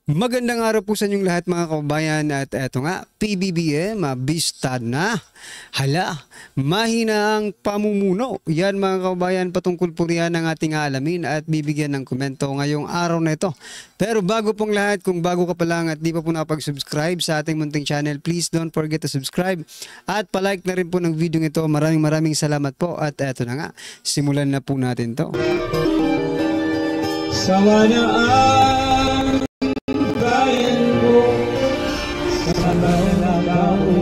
Magandang araw po sa inyong lahat mga kababayan at eto nga, PBBM, bistad na. Hala, mahina ang pamumuno. Yan mga kababayan, patungkol po riyan ang ating alamin at bibigyan ng komento ngayong araw na ito. Pero bago pong lahat, kung bago ka pa lang at di pa po nakapag-subscribe sa ating munting channel, please don't forget to subscribe at palike na rin po ng video ito. Maraming salamat po at eto na nga, simulan na po natin to. Sawa na ang bayan mo, sama na tao-tao.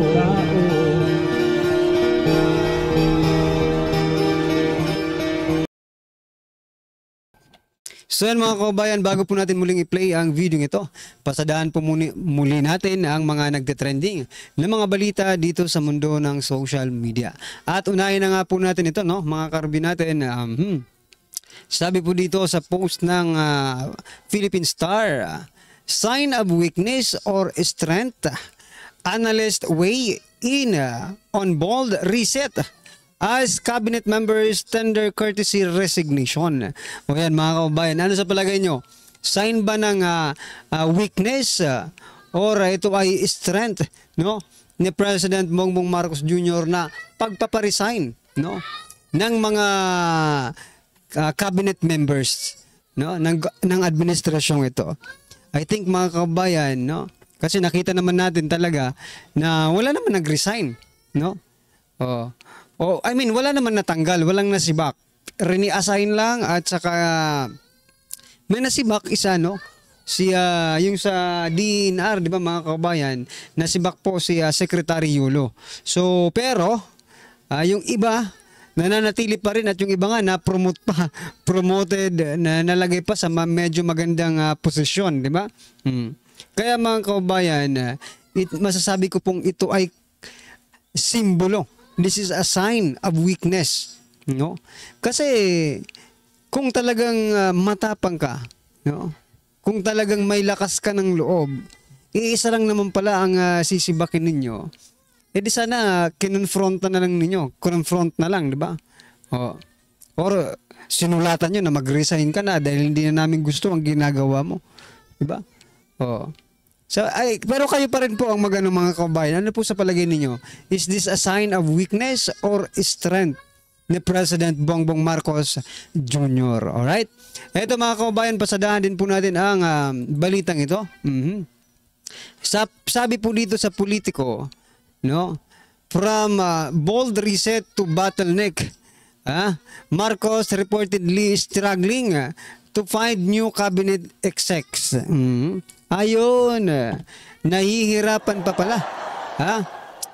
So yan mga kababayan, bago po natin muling i-play ang video ito, pasadahan po muli natin ang mga nagte-trending na mga balita dito sa mundo ng social media. At unahin na nga po natin ito, no, mga karbi natin. Sabi po dito sa post ng Philippine Star, sign of weakness or strength, analyst weigh in on bold reset as cabinet members tender courtesy resignation. O yan mga kababayan, ano sa palagay nyo? Sign ba ng weakness or ito ay strength, no, ni President Bongbong Marcos Jr. na pagpaparesign, no, ng mga cabinet members, no, ng administrasyong ito? I think mga kababayan, no, kasi nakita naman natin talaga na wala naman nag-resign, no? I mean, wala naman natanggal, walang nasibak. Reni-assign lang at saka may nasibak isa, no? Si yung sa DNR, di ba mga kababayan, nasibak po si Secretary Yulo. So, pero yung iba nananatili pa rin at yung iba nga promoted, na nalagay pa sa medyo magandang posisyon, di ba? Kaya mga kababayan, masasabi ko pong ito ay simbolo. This is a sign of weakness, no? Kasi kung talagang matapang ka, no? Kung talagang may lakas ka ng loob, iisa lang naman pala ang sisibakin ninyo. Eh di sana kinonfront na lang ninyo. Confront na lang, di ba? Or sinulatan nyo na mag-resign ka na dahil hindi na namin gusto ang ginagawa mo. Di ba? So, pero kayo pa rin po ang mga kababayan. Ano po sa palagay ninyo? Is this a sign of weakness or strength ni President Bongbong Marcos Jr.? Alright? Ito mga kababayan, pasadahan din po natin ang balitang ito. Sabi po dito sa Politico, no? From bold reset to bottleneck, Marcos reportedly struggling to find new cabinet execs. Ayun, nahihirapan pa pala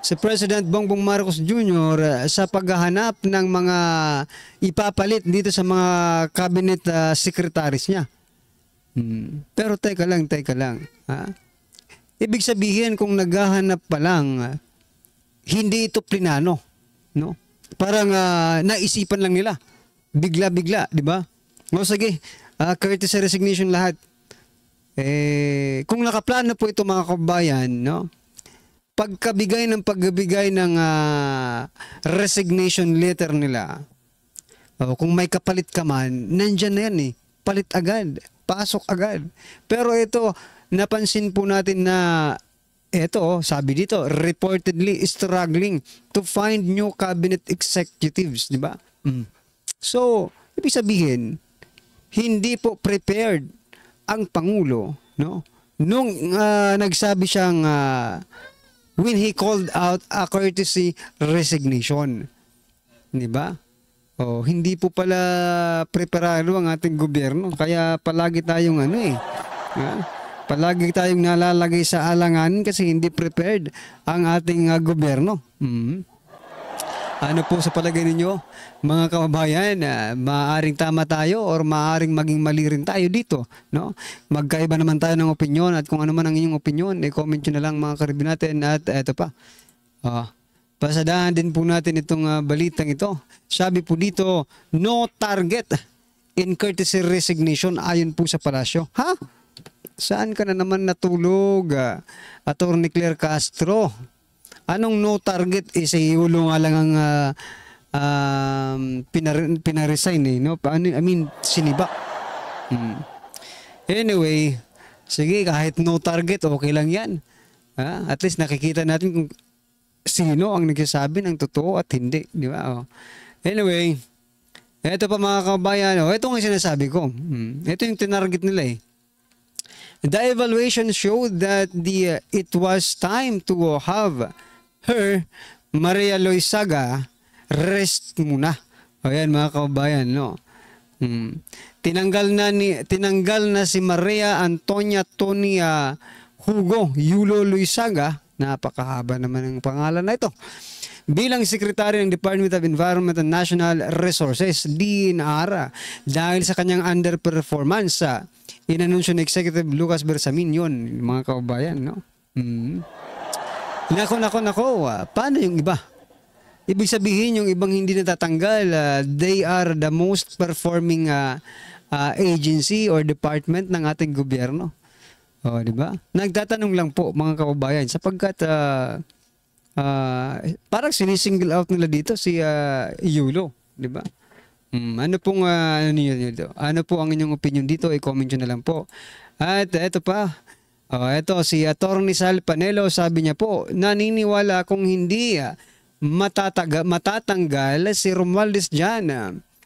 si President Bongbong Marcos Jr. Sa paghahanap ng mga ipapalit dito sa mga cabinet secretaries niya. Pero teka lang. Ibig sabihin kung naghahanap pa lang, hindi ito plinano, no? Parang naisipan lang nila. Bigla-bigla, di ba? O sige, courtesy resignation lahat. Kung nakaplano po ito mga kababayan, no? Pagbigay ng resignation letter nila, kung may kapalit ka man, nandyan na yan eh. Palit agad, pasok agad. Pero ito, napansin po natin na ito, sabi dito, reportedly struggling to find new cabinet executives, di ba? So, ibig sabihin, hindi po prepared ang Pangulo, no? Nung nagsabi siyang when he called out a courtesy resignation, di ba? Hindi po pala preparado ang ating gobyerno, kaya palagi tayong palagi tayong nalalagay sa alanganin kasi hindi prepared ang ating gobyerno. Ano po sa palagay ninyo, mga kababayan, maaaring tama tayo or maaaring maging mali rin tayo dito, no? Magkaiba naman tayo ng opinyon at kung ano man ang inyong opinyon, i-comment nyo na lang mga karibin natin. At eto pa, pasadahan din po natin itong balitang ito. Sabi po dito, no target in courtesy resignation ayon po sa palasyo. Saan ka na naman natulog, Attorney Claire Castro? Anong no target? Sa Yulo nga lang ang pinaresign no? I mean, sinibak. Anyway, Sige, kahit no target, okay lang yan. At least nakikita natin kung sino ang nagsasabi ng totoo at hindi. Di ba? Anyway, ito pa mga kabayan. Ito ang sinasabi ko. Ito yung tinarget nila eh. The evaluation showed that it was time to have her, Maria Loizaga, rest muna. Ayan mga kabayan, no? Tinanggal na si Maria Antonia Tonia Hugo Yulo Loizaga, napakahaba naman ng pangalan na ito, bilang sekretary ng Department of Environment and National Resources, DENR, dahil sa kanyang underperformance. Inanunsyo ni Executive Lucas Bersamin yun, mga kabayan, no? Nako. Paano yung iba? Ibig sabihin, yung ibang hindi natatanggal, they are the most performing agency or department ng ating gobyerno. Di ba? Nagtatanong lang po, mga kababayan, sapagkat parang sinisingle out nila dito si Yulo, di ba? Ano pong ano po ang inyong opinion dito? I-comment nyo na lang po. At ito pa. Ito si Attorney Sal Panelo, sabi niya po, naniniwala kung hindi matatanggal si Romualdez dyan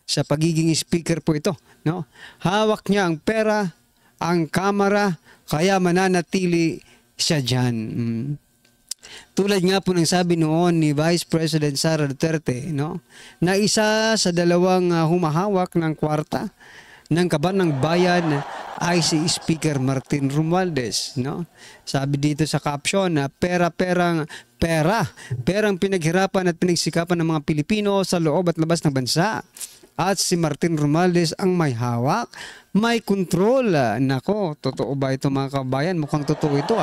sa pagiging speaker po ito, no? Hawak niya ang pera, ang kamera, kaya mananatili siya dyan. Tulad nga po ng sabi noon ni Vice President Sara Duterte, no, na isa sa dalawang humahawak ng kwarta ng kaban ng bayan ay si Speaker Martin Romualdez, no? Sabi dito sa caption na perang pinaghirapan at pinagsikapan ng mga Pilipino sa loob at labas ng bansa. At si Martin Romualdez ang may hawak, may control. Nako, totoo ba ito mga kabayan? Mukhang totoo ito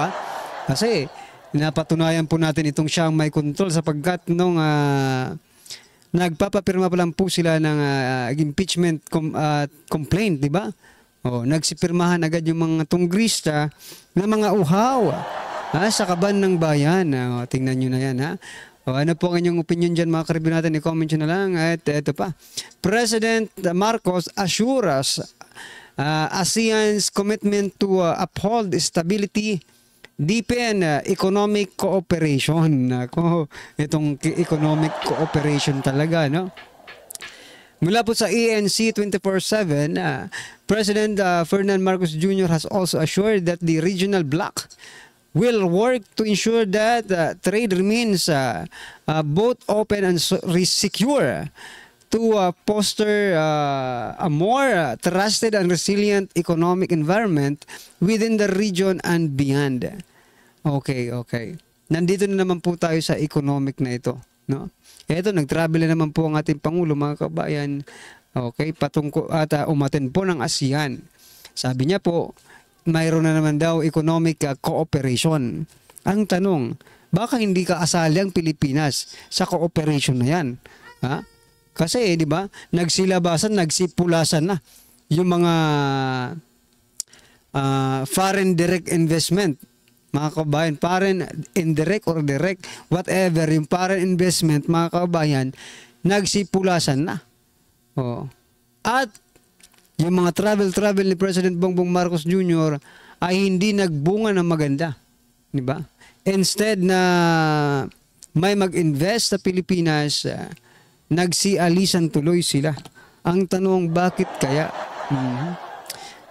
Kasi napatunayan po natin itong siyang may control sapagkat nung nagpapapirma pa lang po sila ng impeachment complaint, di ba? Nagsipirmahan agad yung mga tunggrista na mga uhaw sa kaban ng bayan. Tingnan nyo na yan ano po ang inyong opinion dyan mga karibin natin? I-comment nyo na lang. At ito pa. President Marcos assures ASEAN's commitment to uphold stability, deepen economic cooperation. Itong economic cooperation talaga, no? Mula po sa ANC 24/7, President Ferdinand Marcos Jr. has also assured that the regional bloc will work to ensure that trade remains both open and secure to foster a more trusted and resilient economic environment within the region and beyond. Okay. Nandito na naman po tayo sa economic na ito, no? Ito, nag-travel na naman po ang ating Pangulo, mga kabayan. Okay, patungko at umaten po ng ASEAN. Sabi niya po, mayroon na naman daw economic cooperation. Ang tanong, baka hindi ka asali ang Pilipinas sa cooperation na yan? Kasi, di ba, nagsilabasan, nagsipulasan na yung mga foreign direct investment. Mga kabayan, foreign indirect or direct, whatever, yung foreign investment, mga kabayan, nagsipulasan na. At yung mga travel ni President Bongbong Marcos Jr. ay hindi nagbunga ng maganda. Di ba? Instead na may mag-invest sa Pilipinas, nagsialisan tuloy sila. Ang tanong, bakit kaya?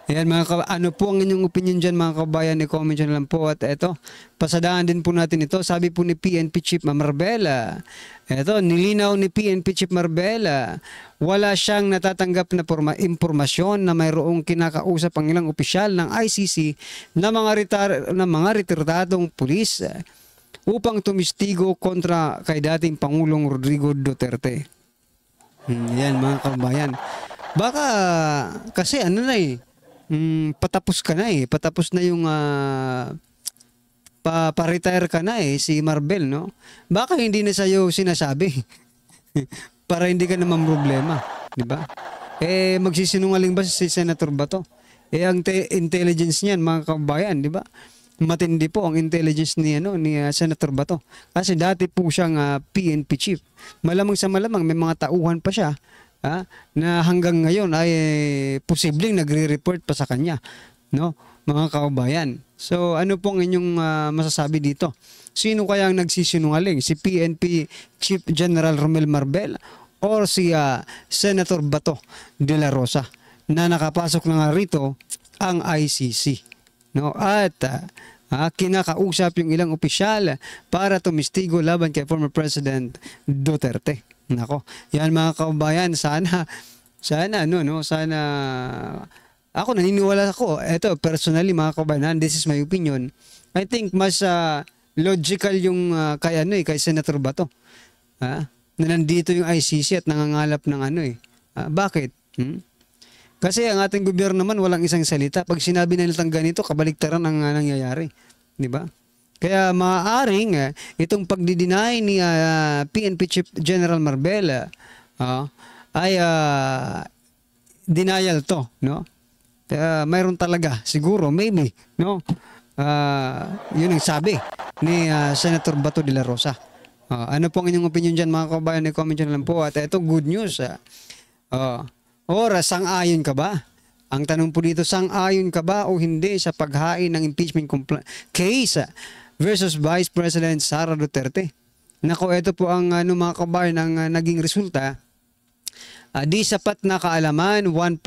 Ayan ano po ang inyong opinion dyan mga kabayan? I-comment nyo na lang po. At eto, pasadaan din po natin ito. Sabi po ni PNP Chief Marbella, eto, nilinaw ni PNP Chief Marbella, wala siyang natatanggap na impormasyon na mayroong kinakausap ang ilang opisyal ng ICC na mga retiradong pulis upang tumistigo kontra kay dating Pangulong Rodrigo Duterte. Yan mga kabayan. Baka kasi patapos ka na patapos na yung pa-retire ka na si Marbel, no? Baka hindi na sa'yo sinasabi para hindi ka naman problema, di ba? Magsisinungaling ba si Senator Bato? Ang intelligence niyan, mga kabayan, di ba? Matindi po ang intelligence ni Senator Bato. Kasi dati po siyang PNP chief. Malamang sa malamang may mga tauhan pa siya na hanggang ngayon ay posibleng nagre-report pa sa kanya, no? mga kababayan. So ano pong inyong masasabi dito? Sino kaya ang nagsisinungaling? Si PNP Chief General Romel Marbel or si Senator Bato de la Rosa na nakapasok na nga rito ang ICC, no? At kinakausap yung ilang opisyal para tumistigo laban kay former President Duterte. Nako, yan mga kababayan, sana ako naniniwala ako. Ito personally mga kababayan, this is my opinion. I think mas logical yung kay Senator Bato. Na nandito yung ICC at nangangalap ng bakit? Kasi ang ating gobyerno naman walang isang salita. Pag sinabi na nilang ganito, kabaliktaran ang nangyayari. Di ba? Kaya maaaring itong pagdi-deny ni PNP Chief General Marbel ay denial to, no? Mayroon talaga siguro, maybe, no? Yun ang sabi ni Senator Bato de la Rosa. Ano pong inyong opinion dyan mga kabayan? I-comment nyo na lang po. At ito, good news. Sang-ayon ka ba? Ang tanong po dito, sang-ayon ka ba o hindi sa paghain ng impeachment case versus Vice President Sara Duterte? Nako, ito po ang mga kabayan ang naging resulta. Di sapat na kaalaman 1%,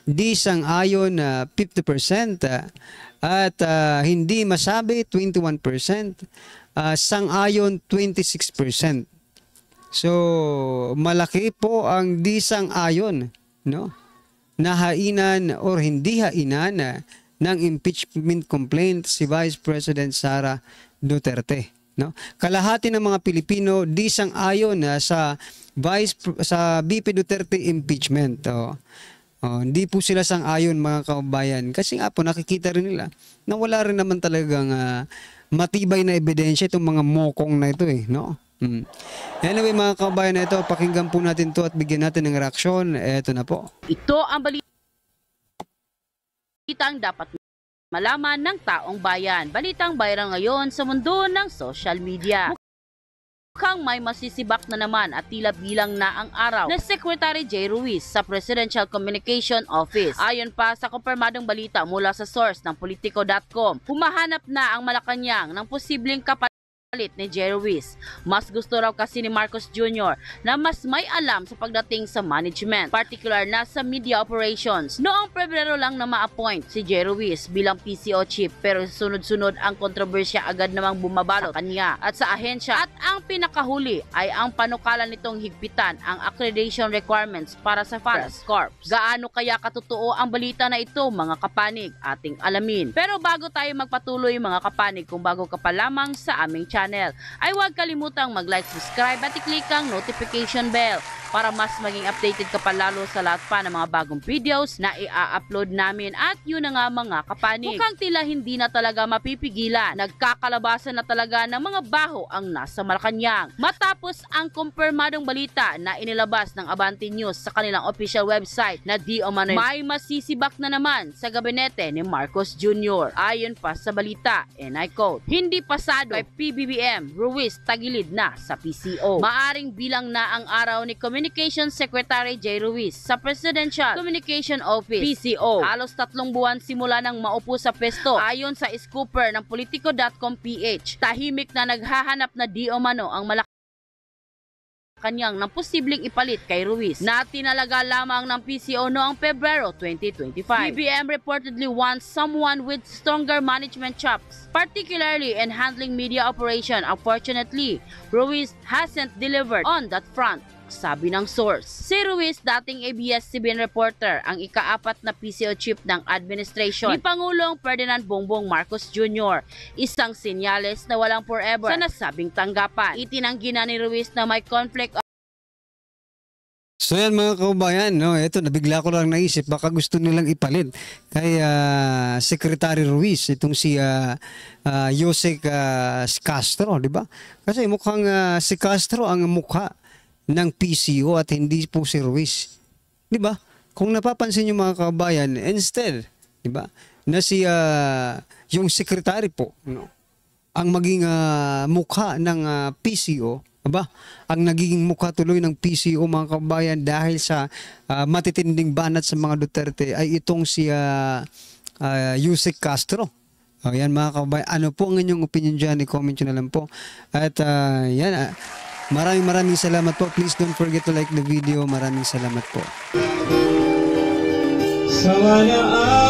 di sang-ayon 50%, at hindi masabi 21%, sang-ayon 26%. So, malaki po ang di sang-ayon, no? Na hainan or hindi hainan ng impeachment complaint si Vice President Sara Duterte, no? Kalahati ng mga Pilipino di sang-ayon sa VP Duterte impeachment. Hindi po sila sang-ayon mga kababayan kasi nga po nakikita rin nila na wala rin naman talagang matibay na ebidensya itong mga mokong na ito, no? Anyway mga kababayan, na ito, pakinggan po natin to at bigyan natin ng reaksyon. Ito na po. Ito ang balitang dapat malaman ng taong bayan. Balitang viral ngayon sa mundo ng social media. Mukhang may masisibak na naman at tila bilang na ang araw na Secretary J. Ruiz sa Presidential Communication Office. Ayon pa sa kumpirmadong balita mula sa source ng Politico.com, humahanap na ang Malacanang ng posibleng kapalit ni J. Ruiz. Mas gusto raw kasi ni Marcos Jr. na mas may alam sa pagdating sa management, particular na sa media operations. Noong Pebrero lang na ma-appoint si J. Ruiz bilang PCO chief, pero sunod-sunod ang kontrobersya agad namang bumabalot sa kanya at sa ahensya, at ang pinakahuli ay ang panukala nitong higpitan ang accreditation requirements para sa press corps. Gaano kaya katotoo ang balita na ito mga kapanig? Ating alamin. Pero bago tayo magpatuloy mga kapanig, kung bago ka pa lamang sa aming channel, ay huwag kalimutang mag-like, subscribe at i-click ang notification bell para mas maging updated ka pa lalo sa lahat pa ng mga bagong videos na i-upload namin. At yun na nga mga kapanig, mukhang tila hindi na talaga mapipigilan. Nagkakalabasan na talaga ng mga baho ang nasa Malacanang matapos ang kumpirmadong balita na inilabas ng Abante News sa kanilang official website na di umano'y may masisibak na naman sa gabinete ni Marcos Jr. Ayon pa sa balita, and I quote, hindi pasado kay PBBM Ruiz tagilid na sa PCO. Maaring bilang na ang araw ni Communications Secretary J. Ruiz sa Presidential Communication Office PCO. Halos 3 buwan simula nang maupo sa pesto. Ayon sa scooper ng Politico.com PH, tahimik na naghahanap na di umano ang Malacanang ng posibleng ipalit kay Ruiz na tinalaga lamang ng PCO noong Pebrero 2025. BBM reportedly wants someone with stronger management chops, particularly in handling media operation. Unfortunately, Ruiz hasn't delivered on that front, sabi ng source. Si Ruiz, dating ABS-CBN reporter, ang ika-4 na PCO chief ng administration ni Pangulong Ferdinand Bongbong Marcos Jr. Isang senyales na walang forever sa nasabing tanggapan. Itinanggi na ni Ruiz na may conflict. So yan mga kababayan, no? Ito, nabigla ko lang naisip, baka gusto nilang ipalit kay Secretary Ruiz, itong si Yusek Castro, di ba? Kasi mukhang si Castro ang mukha ng PCO at hindi po si Ruiz. 'Di ba? Kung napapansin niyo mga kababayan, instead, 'di ba? Na si yung secretary po, no, ang maging mukha ng PCO, 'di ba? Ang nagiging mukha tuloy ng PCO mga kababayan dahil sa matitinding banat sa mga Duterte ay itong si Yusek Castro. Yan mga kababayan, ano po ang inyong opinion dyan? I-comment nyo na lang po. At yan, maraming salamat po. Please don't forget to like the video. Maraming salamat po. Sa walaan